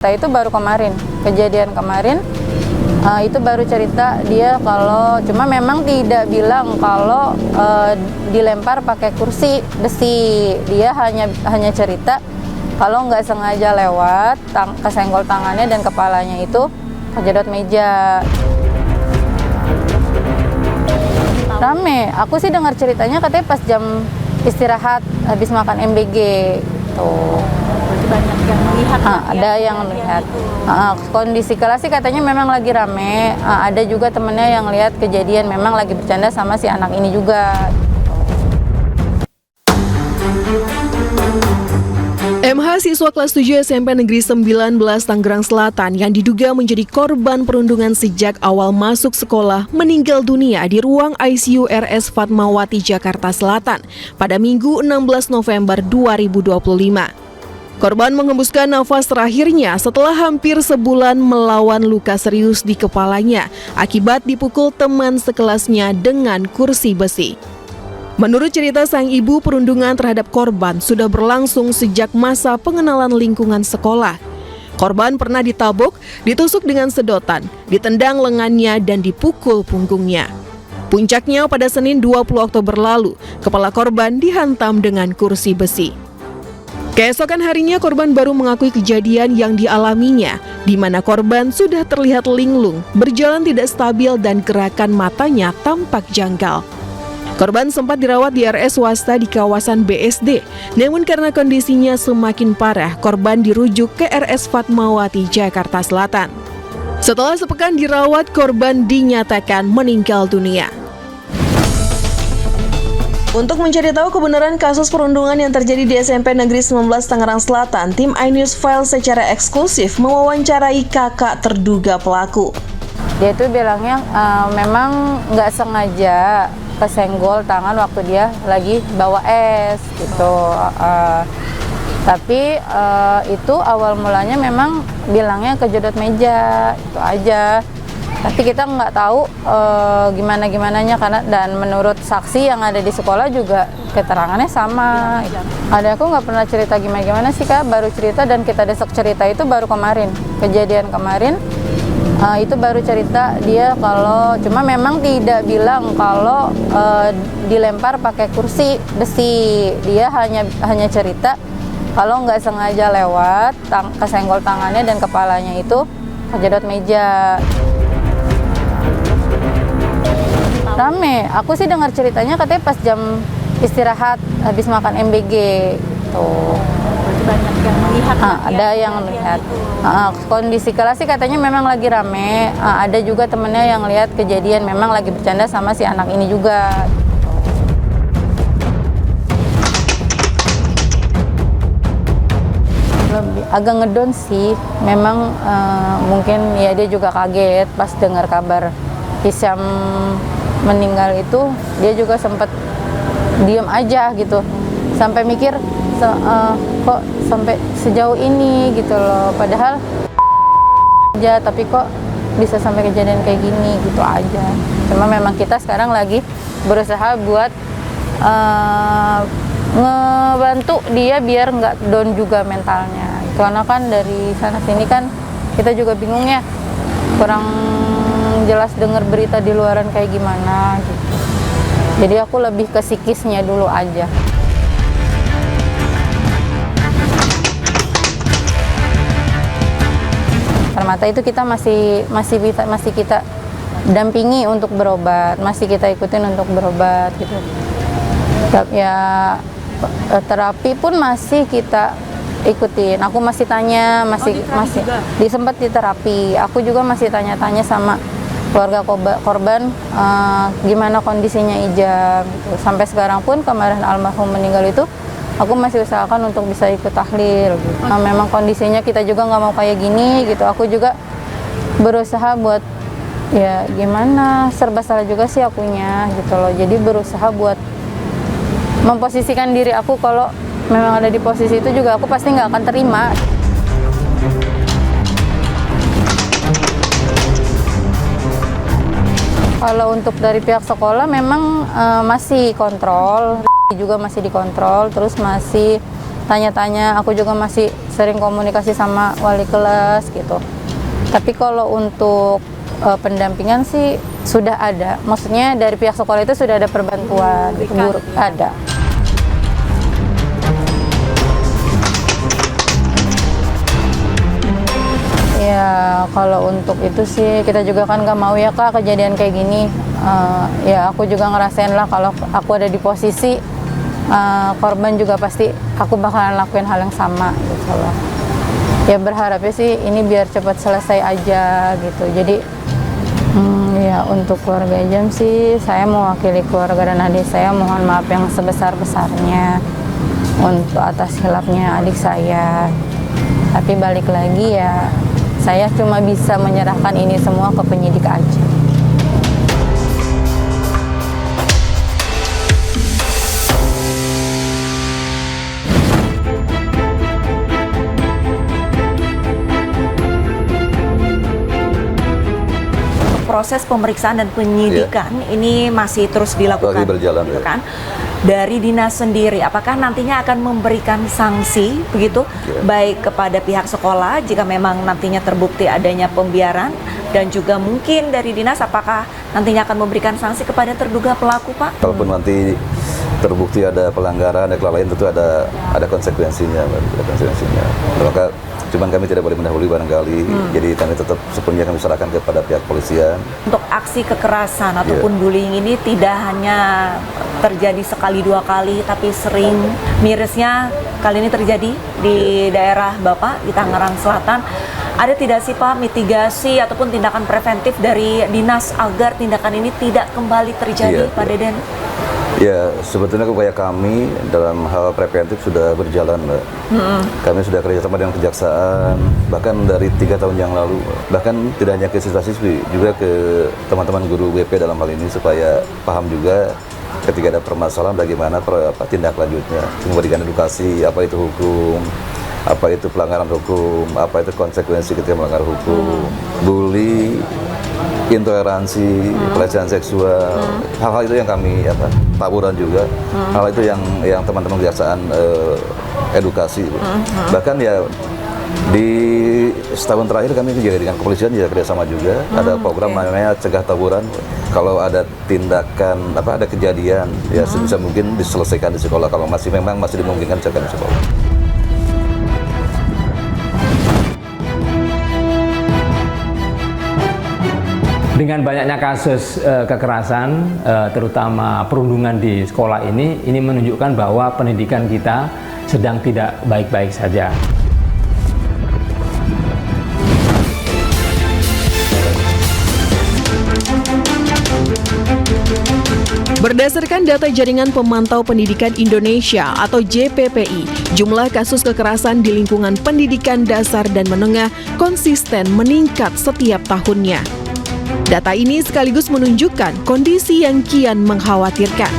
Itu baru kemarin, kejadian kemarin itu baru cerita dia kalau cuma memang tidak bilang kalau dilempar pakai kursi besi. Dia hanya cerita kalau nggak sengaja lewat kesenggol tangannya dan kepalanya itu kejedot meja. Rame, aku sih dengar ceritanya katanya pas jam istirahat habis makan MBG tuh. Banyak yang melihat ada yang melihat kondisi kelas sih katanya memang lagi rame. Ada juga temennya yang lihat kejadian memang lagi bercanda sama si anak ini juga. MH siswa kelas 7 SMP Negeri 19 Tangerang Selatan yang diduga menjadi korban perundungan sejak awal masuk sekolah meninggal dunia di ruang ICU RS Fatmawati Jakarta Selatan pada Minggu 16 November 2025. Korban menghembuskan nafas terakhirnya setelah hampir sebulan melawan luka serius di kepalanya akibat dipukul teman sekelasnya dengan kursi besi. Menurut cerita sang ibu, perundungan terhadap korban sudah berlangsung sejak masa pengenalan lingkungan sekolah. Korban pernah ditabok, ditusuk dengan sedotan, ditendang lengannya dan dipukul punggungnya. Puncaknya pada Senin 20 Oktober lalu, kepala korban dihantam dengan kursi besi. Keesokan harinya korban baru mengakui kejadian yang dialaminya, di mana korban sudah terlihat linglung, berjalan tidak stabil dan gerakan matanya tampak janggal. Korban sempat dirawat di RS swasta di kawasan BSD, namun karena kondisinya semakin parah, korban dirujuk ke RS Fatmawati Jakarta Selatan. Setelah sepekan dirawat, korban dinyatakan meninggal dunia. Untuk mencari tahu kebenaran kasus perundungan yang terjadi di SMP Negeri 19 Tangerang Selatan, tim iNews File secara eksklusif mewawancarai kakak terduga pelaku. Dia itu bilangnya memang nggak sengaja kesenggol tangan waktu dia lagi bawa es gitu. Tapi itu awal mulanya memang bilangnya kejedot meja, itu aja. Tapi kita nggak tahu gimana-gimananya karena dan menurut saksi yang ada di sekolah juga keterangannya sama. Ada aku nggak pernah cerita gimana-gimana sih Kak, baru cerita dan kita desek cerita itu baru kemarin. Kejadian kemarin itu baru cerita dia kalau cuma memang tidak bilang kalau dilempar pakai kursi besi. Dia hanya cerita kalau nggak sengaja lewat kesenggol tangannya dan kepalanya itu kejedot meja. Rame, aku sih dengar ceritanya katanya pas jam istirahat habis makan MBG tuh. Banyak yang melihat ada yang melihat kondisi kelas sih katanya memang lagi rame. Ada juga temennya yang lihat kejadian memang lagi bercanda sama si anak ini juga. Lebih agak ngedon sih, memang mungkin ya dia juga kaget pas dengar kabar Hisyam meninggal itu. Dia juga sempat diem aja gitu, sampai mikir kok sampai sejauh ini gitu loh, padahal aja tapi kok bisa sampai kejadian kayak gini gitu aja. Cuma memang kita sekarang lagi berusaha buat ngebantu dia biar nggak down juga mentalnya, karena kan dari sana sini kan kita juga bingung ya, kurang jelas dengar berita di luaran kayak gimana gitu. Jadi aku lebih ke psikisnya dulu aja. Mata itu kita masih kita dampingi untuk berobat, masih kita ikutin untuk berobat gitu. Ya terapi pun masih kita ikutin. Aku masih tanya, masih disempat di terapi. Aku juga masih tanya-tanya sama keluarga korban gimana kondisinya Ijam gitu. Sampai sekarang pun kemarin almarhum meninggal itu aku masih usahakan untuk bisa ikut tahlil gitu. Memang kondisinya kita juga nggak mau kayak gini gitu. Aku juga berusaha buat ya gimana, serba salah juga sih akunya gitu loh. Jadi berusaha buat memposisikan diri aku kalau memang ada di posisi itu juga aku pasti nggak akan terima. Kalau untuk dari pihak sekolah memang masih kontrol, juga masih dikontrol, terus masih tanya-tanya, aku juga masih sering komunikasi sama wali kelas gitu. Tapi kalau untuk pendampingan sih sudah ada, maksudnya dari pihak sekolah itu sudah ada perbantuan, guru ada. Ya kalau untuk itu sih kita juga kan nggak mau ya Kak kejadian kayak gini. Ya aku juga ngerasain lah kalau aku ada di posisi korban juga pasti aku bakalan lakuin hal yang sama gitu loh. Ya berharapnya sih ini biar cepat selesai aja gitu. Jadi ya untuk keluarga Jam sih saya mewakili keluarga dan adik saya mohon maaf yang sebesar-besarnya untuk atas hilafnya adik saya. Tapi balik lagi ya saya cuma bisa menyerahkan ini semua ke penyidik aja. Proses pemeriksaan dan penyidikan ini masih terus dilakukan, berjalan, gitu kan? Dari dinas sendiri, apakah nantinya akan memberikan sanksi begitu, baik kepada pihak sekolah jika memang nantinya terbukti adanya pembiaran, dan juga mungkin dari dinas apakah nantinya akan memberikan sanksi kepada terduga pelaku, Pak? Kalaupun nanti terbukti ada pelanggaran, ada kelalaian, tentu ada konsekuensinya, Maka cuman kami tidak boleh mendahului barangkali, jadi kami tetap sepenuhnya kami serahkan kepada pihak polisian. Untuk aksi kekerasan ataupun bullying ini tidak hanya terjadi sekali dua kali, tapi sering. Mirisnya kali ini terjadi di daerah Bapak, di Tangerang Selatan. Ada tidak sih Pak mitigasi ataupun tindakan preventif dari dinas agar tindakan ini tidak kembali terjadi, Pak Deden? Ya, sebetulnya upaya kami dalam hal preventif sudah berjalan, Mbak. Kami sudah kerjasama dengan kejaksaan, bahkan dari 3 tahun yang lalu. Bahkan tidak hanya ke siswa-siswi, juga ke teman-teman guru WP dalam hal ini, supaya paham juga ketika ada permasalahan bagaimana tindak lanjutnya. Memberikan edukasi, apa itu hukum, apa itu pelanggaran hukum, apa itu konsekuensi ketika melanggar hukum, bully, intoleransi, pelecehan seksual, hal-hal itu yang kami taburan juga, hal itu yang teman-teman kejaksaan edukasi. Bahkan ya di setahun terakhir kami juga dengan kepolisian juga kerjasama juga, ada program namanya cegah taburan. Kalau ada tindakan ada kejadian ya sebisa mungkin diselesaikan di sekolah, kalau memang masih dimungkinkan diselesaikan di sekolah. Dengan banyaknya kasus kekerasan, terutama perundungan di sekolah ini menunjukkan bahwa pendidikan kita sedang tidak baik-baik saja. Berdasarkan data Jaringan Pemantau Pendidikan Indonesia atau JPPI, jumlah kasus kekerasan di lingkungan pendidikan dasar dan menengah konsisten meningkat setiap tahunnya. Data ini sekaligus menunjukkan kondisi yang kian mengkhawatirkan.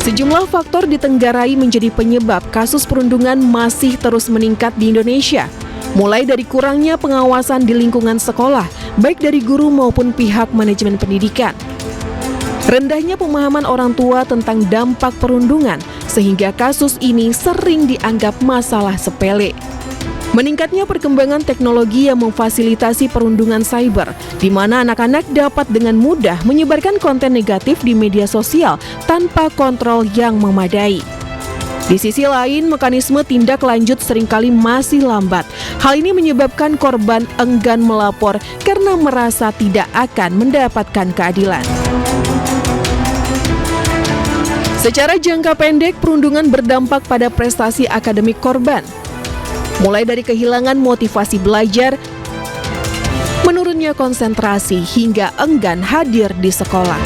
Sejumlah faktor ditenggarai menjadi penyebab kasus perundungan masih terus meningkat di Indonesia. Mulai dari kurangnya pengawasan di lingkungan sekolah, baik dari guru maupun pihak manajemen pendidikan. Rendahnya pemahaman orang tua tentang dampak perundungan, sehingga kasus ini sering dianggap masalah sepele. Meningkatnya perkembangan teknologi yang memfasilitasi perundungan cyber, di mana anak-anak dapat dengan mudah menyebarkan konten negatif di media sosial tanpa kontrol yang memadai. Di sisi lain, mekanisme tindak lanjut seringkali masih lambat. Hal ini menyebabkan korban enggan melapor karena merasa tidak akan mendapatkan keadilan. Secara jangka pendek, perundungan berdampak pada prestasi akademik korban. Mulai dari kehilangan motivasi belajar, menurunnya konsentrasi, hingga enggan hadir di sekolah.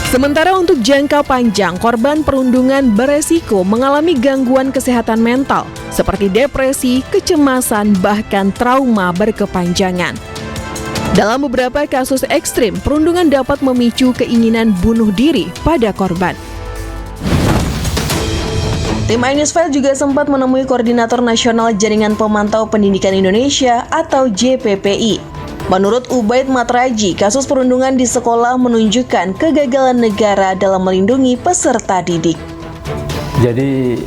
Sementara untuk jangka panjang, korban perundungan beresiko mengalami gangguan kesehatan mental, seperti depresi, kecemasan, bahkan trauma berkepanjangan. Dalam beberapa kasus ekstrim, perundungan dapat memicu keinginan bunuh diri pada korban. Tim iNews File juga sempat menemui Koordinator Nasional Jaringan Pemantau Pendidikan Indonesia atau JPPI. Menurut Ubaid Matraji, kasus perundungan di sekolah menunjukkan kegagalan negara dalam melindungi peserta didik. Jadi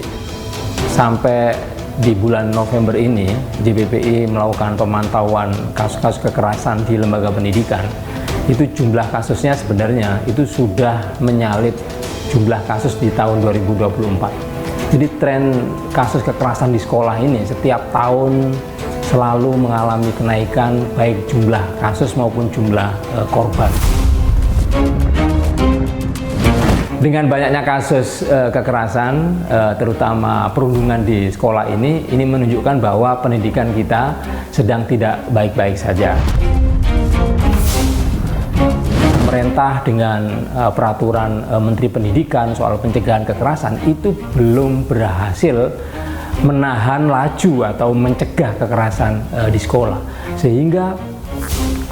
sampai di bulan November ini, JPPI melakukan pemantauan kasus-kasus kekerasan di lembaga pendidikan. Itu jumlah kasusnya sebenarnya itu sudah menyalip jumlah kasus di tahun 2024. Jadi tren kasus kekerasan di sekolah ini setiap tahun selalu mengalami kenaikan baik jumlah kasus maupun jumlah korban. Dengan banyaknya kasus kekerasan, terutama perundungan di sekolah ini menunjukkan bahwa pendidikan kita sedang tidak baik-baik saja. Pemerintah dengan peraturan Menteri Pendidikan soal pencegahan kekerasan itu belum berhasil menahan laju atau mencegah kekerasan di sekolah, sehingga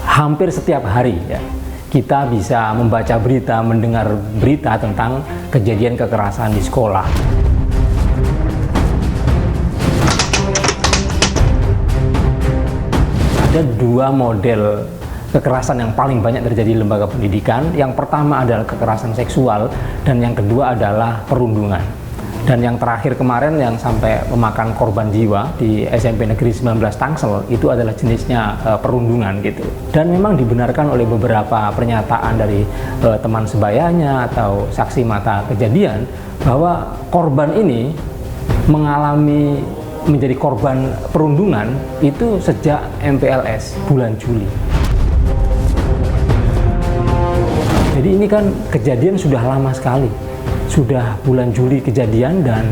hampir setiap hari ya, kita bisa membaca berita, mendengar berita tentang kejadian kekerasan di sekolah. Ada dua model kekerasan yang paling banyak terjadi di lembaga pendidikan. Yang pertama adalah kekerasan seksual dan yang kedua adalah perundungan. Dan yang terakhir kemarin yang sampai memakan korban jiwa di SMP Negeri 19 Tangsel itu adalah jenisnya perundungan gitu. Dan memang dibenarkan oleh beberapa pernyataan dari teman sebayanya atau saksi mata kejadian bahwa korban ini menjadi korban perundungan itu sejak MPLS bulan Juli. Jadi ini kan kejadian sudah lama sekali, sudah bulan Juli kejadian dan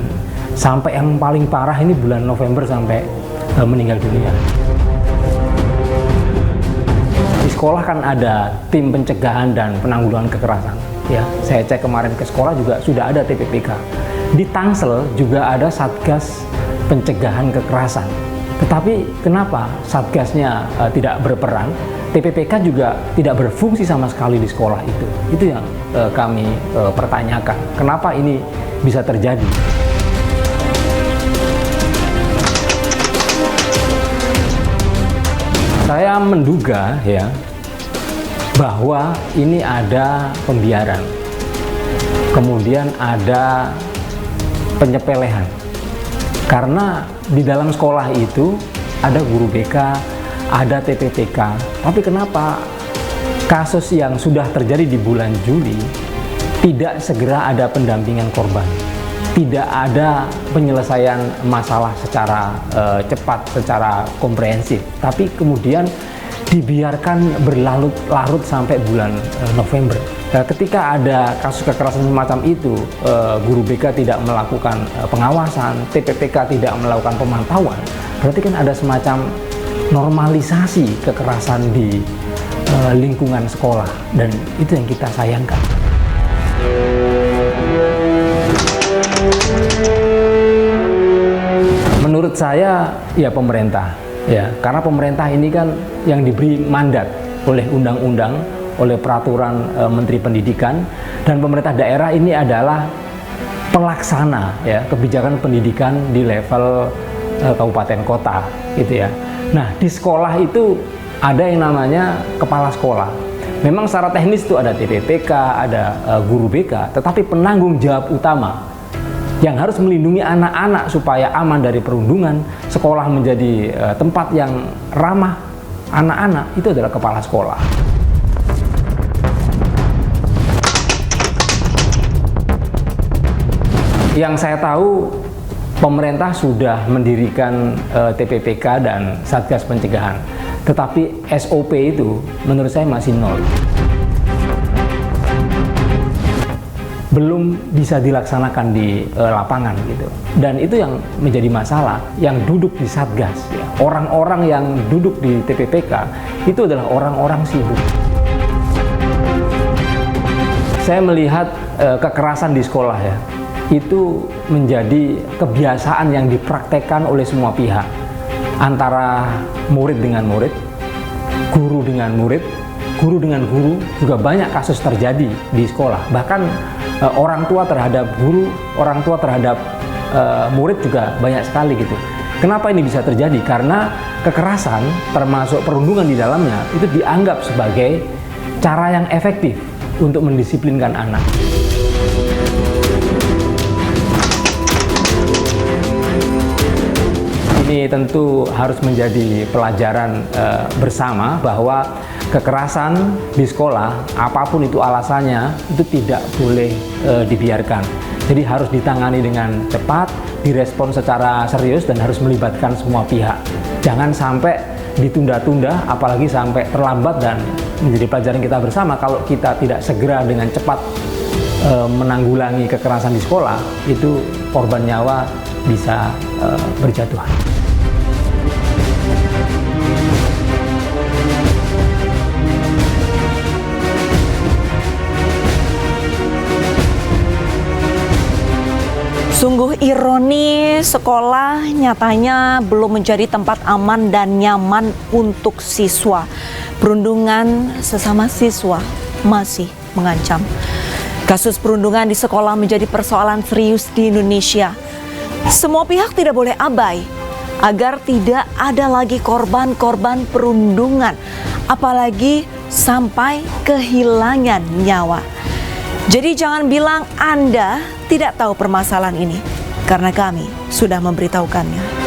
sampai yang paling parah ini bulan November sampai meninggal dunia. Di sekolah kan ada tim pencegahan dan penanggulangan kekerasan. Ya, saya cek kemarin ke sekolah juga sudah ada TPPK. Di Tangsel juga ada Satgas Pencegahan Kekerasan. Tetapi kenapa Satgasnya tidak berperan? TPPK juga tidak berfungsi sama sekali di sekolah itu. Itu yang kami pertanyakan. Kenapa ini bisa terjadi? Saya menduga ya bahwa ini ada pembiaran. Kemudian ada penyepelehan. Karena di dalam sekolah itu ada guru BK, ada TPPK, tapi kenapa kasus yang sudah terjadi di bulan Juli tidak segera ada pendampingan korban, tidak ada penyelesaian masalah secara cepat, secara komprehensif, tapi kemudian dibiarkan berlarut-larut sampai bulan November. Ketika ada kasus kekerasan semacam itu, guru BK tidak melakukan pengawasan, TPPK tidak melakukan pemantauan, berarti kan ada semacam normalisasi kekerasan di lingkungan sekolah, dan itu yang kita sayangkan. Menurut saya ya pemerintah ya, karena pemerintah ini kan yang diberi mandat oleh undang-undang, oleh peraturan Menteri Pendidikan, dan pemerintah daerah ini adalah pelaksana ya kebijakan pendidikan di level kabupaten kota gitu ya. Nah, di sekolah itu ada yang namanya kepala sekolah. Memang secara teknis itu ada TPPK, ada guru BK, tetapi penanggung jawab utama yang harus melindungi anak-anak supaya aman dari perundungan, sekolah menjadi tempat yang ramah anak-anak, itu adalah kepala sekolah. Yang saya tahu, pemerintah sudah mendirikan TPPK dan Satgas Pencegahan, tetapi SOP itu menurut saya masih nol. Belum bisa dilaksanakan di lapangan gitu. Dan itu yang menjadi masalah, yang duduk di Satgas. Ya. Orang-orang yang duduk di TPPK itu adalah orang-orang sibuk. Saya melihat kekerasan di sekolah ya, itu menjadi kebiasaan yang dipraktekkan oleh semua pihak, antara murid dengan murid, guru dengan murid, guru dengan guru. Juga banyak kasus terjadi di sekolah, bahkan orang tua terhadap guru, orang tua terhadap murid juga banyak sekali gitu. Kenapa ini bisa terjadi? Karena kekerasan termasuk perundungan di dalamnya itu dianggap sebagai cara yang efektif untuk mendisiplinkan anak. Ini tentu harus menjadi pelajaran bersama bahwa kekerasan di sekolah, apapun itu alasannya, itu tidak boleh dibiarkan. Jadi harus ditangani dengan cepat, direspon secara serius dan harus melibatkan semua pihak. Jangan sampai ditunda-tunda, apalagi sampai terlambat, dan menjadi pelajaran kita bersama kalau kita tidak segera dengan cepat menanggulangi kekerasan di sekolah, itu korban nyawa bisa berjatuhan. Sungguh ironi, sekolah nyatanya belum menjadi tempat aman dan nyaman untuk siswa. Perundungan sesama siswa masih mengancam. Kasus perundungan di sekolah menjadi persoalan serius di Indonesia. Semua pihak tidak boleh abai agar tidak ada lagi korban-korban perundungan, apalagi sampai kehilangan nyawa. Jadi jangan bilang Anda tidak tahu permasalahan ini, karena kami sudah memberitahukannya.